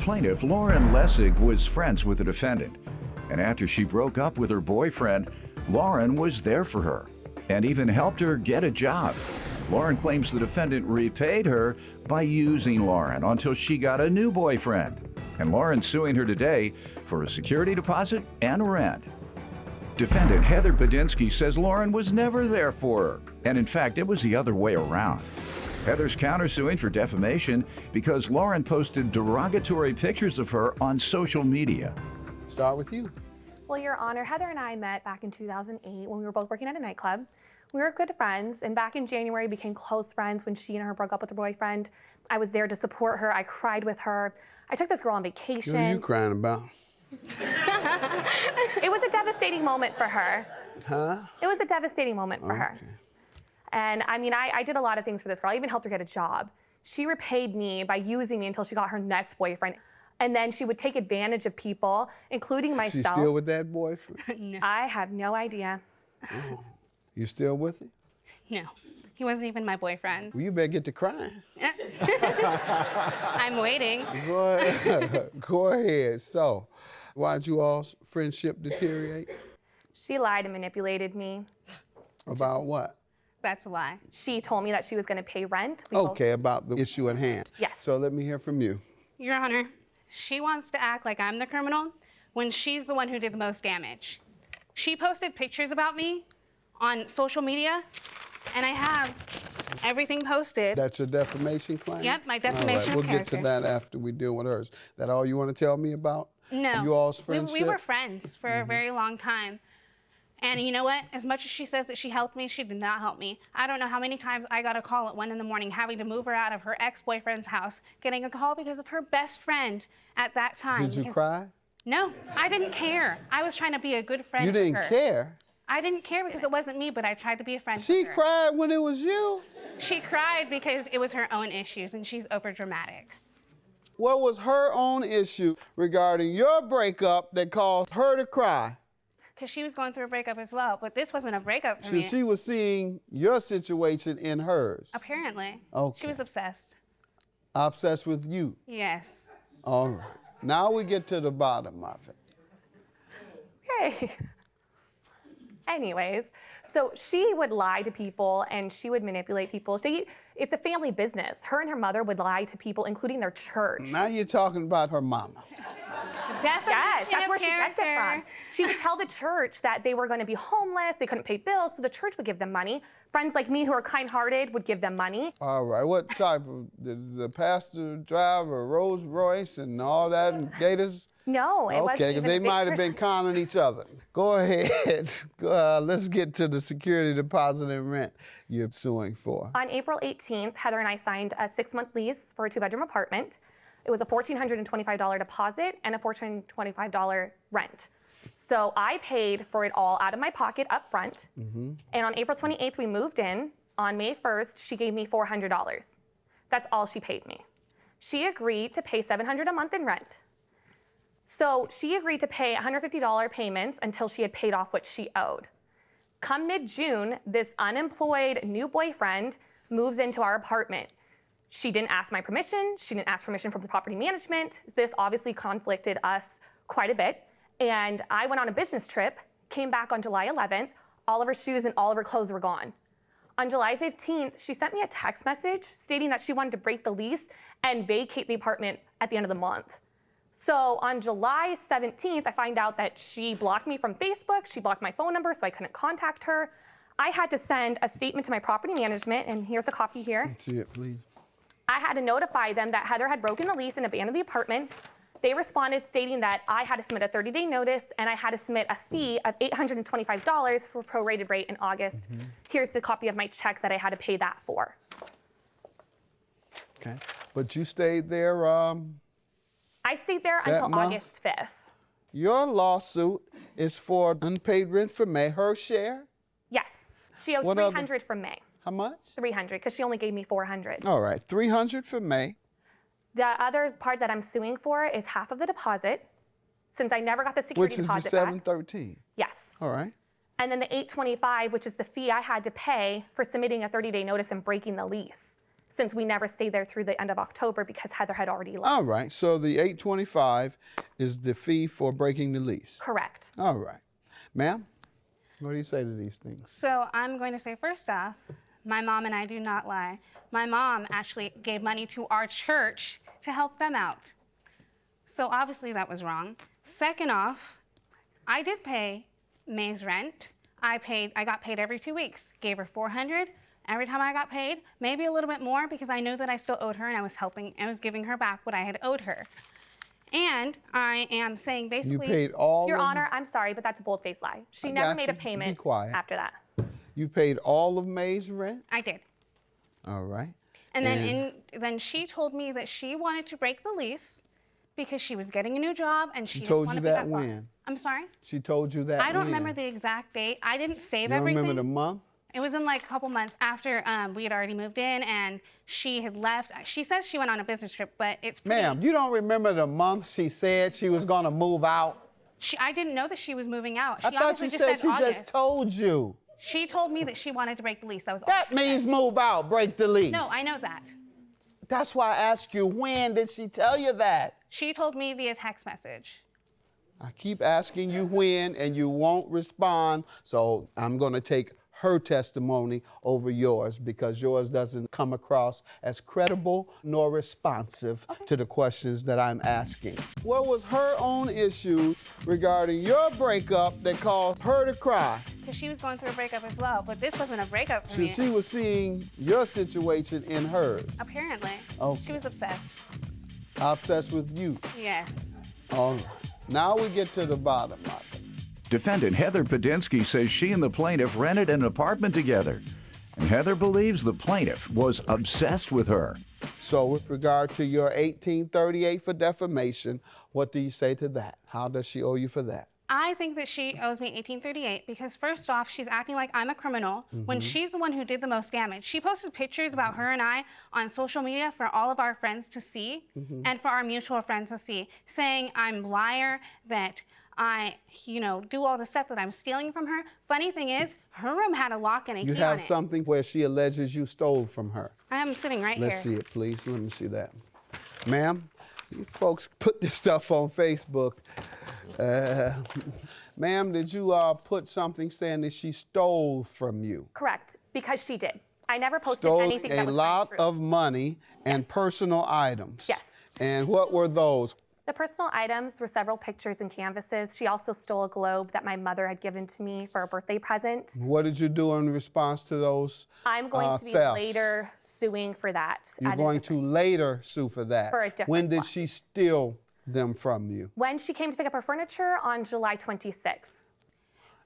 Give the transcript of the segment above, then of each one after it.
plaintiff, Lauren Lessig, was friends with the defendant. And after she broke up with her boyfriend, Lauren was there for her and even helped her get a job. Lauren claims the defendant repaid her by using Lauren until she got a new boyfriend. And Lauren's suing her today for a security deposit and rent. Defendant Heather Badinsky says Lauren was never there for her, and in fact, it was the other way around. Heather's countersuing for defamation because Lauren posted derogatory pictures of her on social media. Start with you. Well, Your Honor, Heather and I met back in 2008 when we were both working at a nightclub. We were good friends, and back in January, we became close friends when she and her broke up with her boyfriend. I was there to support her. I cried with her. I took this girl on vacation. What are you crying about? It was a devastating moment for her. Huh? It was a devastating moment for her. And I mean, I did a lot of things for this girl. I even helped her get a job. She repaid me by using me until she got her next boyfriend. And then she would take advantage of people, including myself. She's still with that boyfriend? No. I have no idea. Oh. You still with him? No, he wasn't even my boyfriend. Well, you better get to crying. I'm waiting. Go ahead. Go ahead. So, why'd you all's friendship deteriorate? She lied and manipulated me. About what? That's a lie. She told me that she was going to pay rent. Okay, about the issue at hand. Yes. So let me hear from you. Your Honor, she wants to act like I'm the criminal when she's the one who did the most damage. She posted pictures about me on social media, and I have everything posted. That's your defamation claim? Yep, my defamation all right, of we'll character. get to that after we deal with hers. That all you want to tell me about? No. You all's friendship? We were friends for a very long time. And you know what? As much as she says that she helped me, she did not help me. I don't know how many times I got a call at 1 in the morning having to move her out of her ex-boyfriend's house, getting a call because of her best friend at that time. Did you cry? No, I didn't care. I was trying to be a good friend You with didn't her. care? I didn't care because it wasn't me, but I tried to be a friend She with her. cried when it was you? She cried because it was her own issues, and she's overdramatic. What was her own issue regarding your breakup that caused her to cry? Because she was going through a breakup as well, but this wasn't a breakup for me. She was seeing your situation in hers. Apparently. Okay. She was obsessed. Obsessed with you. Yes. All right. Now we get to the bottom of it. Okay. Anyways, so she would lie to people and she would manipulate people. It's a family business. Her and her mother would lie to people, including their church. Now you're talking about her mama. Defamation Yes, that's of where she gets it from. character. She would tell the church that they were going to be homeless, they couldn't pay bills, so the church would give them money. Friends like me who are kind-hearted would give them money. All right. What type of, does the pastor drive a Rolls Royce and all that and Gators? No, it wasn't. Okay, because they might have been conning each other. Go ahead. Let's get to the security deposit and rent you're suing for. On April 18th, Heather and I signed a 6-month lease for a 2-bedroom apartment. It was a $1,425 deposit and a $425 rent. So I paid for it all out of my pocket up front. And on April 28th, we moved in. On May 1st, she gave me $400. That's all she paid me. She agreed to pay $700 a month in rent. So she agreed to pay $150 payments until she had paid off what she owed. Come mid-June, this unemployed new boyfriend moves into our apartment. She didn't ask my permission. She didn't ask permission from the property management. This obviously conflicted us quite a bit. And I went on a business trip, came back on July 11th. All of her shoes and all of her clothes were gone. On July 15th, she sent me a text message stating that she wanted to break the lease and vacate the apartment at the end of the month. So on July 17th, I find out that she blocked me from Facebook. She blocked my phone number, so I couldn't contact her. I had to send a statement to my property management, and here's a copy here. See it, please. I had to notify them that Heather had broken the lease and abandoned the apartment. They responded stating that I had to submit a 30-day notice and I had to submit a fee of $825 for prorated rate in August. Here's the copy of my check that I had to pay that for. Okay. But you stayed there, I stayed there until month? August 5th. Your lawsuit is for unpaid rent for May, her share? Yes, she owed What other- $300 from May. How much? $300, because she only gave me $400. All right, $300 for May. The other part that I'm suing for is half of the deposit, since I never got the security Which is the deposit back. $713. Yes. All right. And then the $825, which is the fee I had to pay for submitting a 30-day notice and breaking the lease. since we never stayed there through the end of October because Heather had already left. All right, so the $825 is the fee for breaking the lease. Correct. All right. Ma'am, what do you say to these things? So I'm going to say, first off, my mom and I do not lie. My mom actually gave money to our church to help them out. So obviously that was wrong. Second off, I did pay May's rent. I got paid every 2 weeks. Gave her $400 every time I got paid, maybe a little bit more because I knew that I still owed her and I was giving her back what I had owed her. And I am saying basically— You paid all Your of Honor, I'm sorry, but that's a bold-faced lie. She I never got made you. a payment Be quiet. after that. You paid all of May's rent? I did. All right. And then she told me that she wanted to break the lease because she was getting a new job and she didn't told want you to pay that bar. when? I'm sorry? She told you that I don't when? remember the exact date. I didn't save You don't everything. remember the month? It was in like a couple months after we had already moved in and she had left. She says she went on a business trip, but it's pretty— Ma'am, you don't remember the month she said she was going to move out? I didn't know that she was moving out. She I thought obviously you just said she August. just told you. She told me that she wanted to break the lease. That was all. That means move out, break the lease. No, I know that. That's why I asked you, when did she tell you that? She told me via text message. I keep asking you when, and you won't respond, so I'm going to take her testimony over yours because yours doesn't come across as credible nor responsive to the questions that I'm asking. What was her own issue regarding your breakup that caused her to cry? Because she was going through a breakup as well, but this wasn't a breakup for me. She was seeing your situation in hers. Apparently. Okay. She was obsessed. Obsessed with you. Yes. All right. Now we get to the bottom of it. Defendant Heather Padinsky says she and the plaintiff rented an apartment together, and Heather believes the plaintiff was obsessed with her. So with regard to your $1838 for defamation, what do you say to that? How does she owe you for that? I think that she owes me $1838 because first off, she's acting like I'm a criminal when she's the one who did the most damage. She posted pictures about her and I on social media for all of our friends to see and for our mutual friends to see, saying I'm a liar, that I, do all the stuff that I'm stealing from her. Funny thing is, her room had a lock and a key on it. You have something where she alleges you stole from her. I am sitting right here. Let's see it, please. Let me see that. Ma'am, you folks put this stuff on Facebook. Ma'am, did you put something saying that she stole from you? Correct, because she did. I never posted Stole anything that a was lot untrue. of money and Yes. personal items. Yes. And what were those? The personal items were several pictures and canvases. She also stole a globe that my mother had given to me for a birthday present. What did you do in response to those I'm going to be thefts? later suing for that. You're going to later sue for that. For a different When did lawsuit. she steal them from you? When she came to pick up her furniture on July 26th.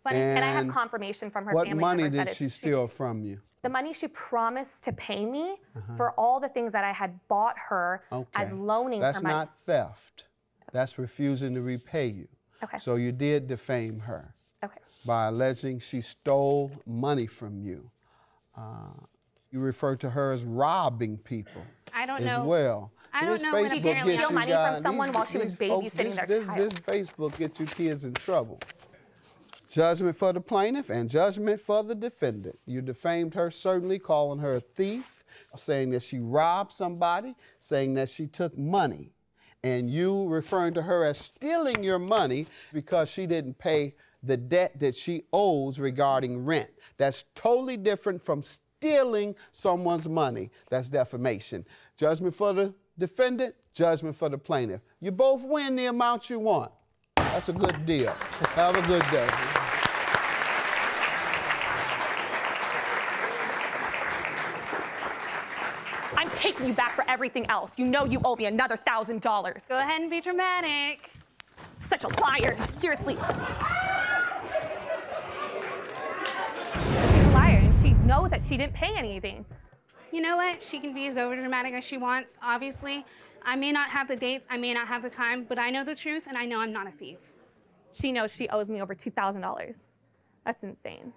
And I have And confirmation from her What family money members that did it's she steal from you? The money she promised to pay me for all the things that I had bought her as loaning That's her money. not theft. That's refusing to repay you. Okay. So you did defame her Okay. by alleging she stole money from you. You refer to her as robbing people I don't as know. well. I don't This know when Facebook apparently gets steal you money from guys- someone while she was these folks- babysitting their this child. Facebook gets you kids in trouble. Judgment for the plaintiff and judgment for the defendant. You defamed her, certainly calling her a thief, saying that she robbed somebody, saying that she took money, and you referring to her as stealing your money because she didn't pay the debt that she owes regarding rent. That's totally different from stealing someone's money. That's defamation. Judgment for the defendant, judgment for the plaintiff. You both win the amount you want. That's a good deal. Have a good day. I'm taking you back for everything else. You know you owe me another $1,000. Go ahead and be dramatic. Such a liar, seriously. She's a liar, and she knows that she didn't pay anything. You know what? She can be as overdramatic as she wants. Obviously, I may not have the dates, I may not have the time, but I know the truth, and I know I'm not a thief. She knows she owes me over $2,000. That's insane.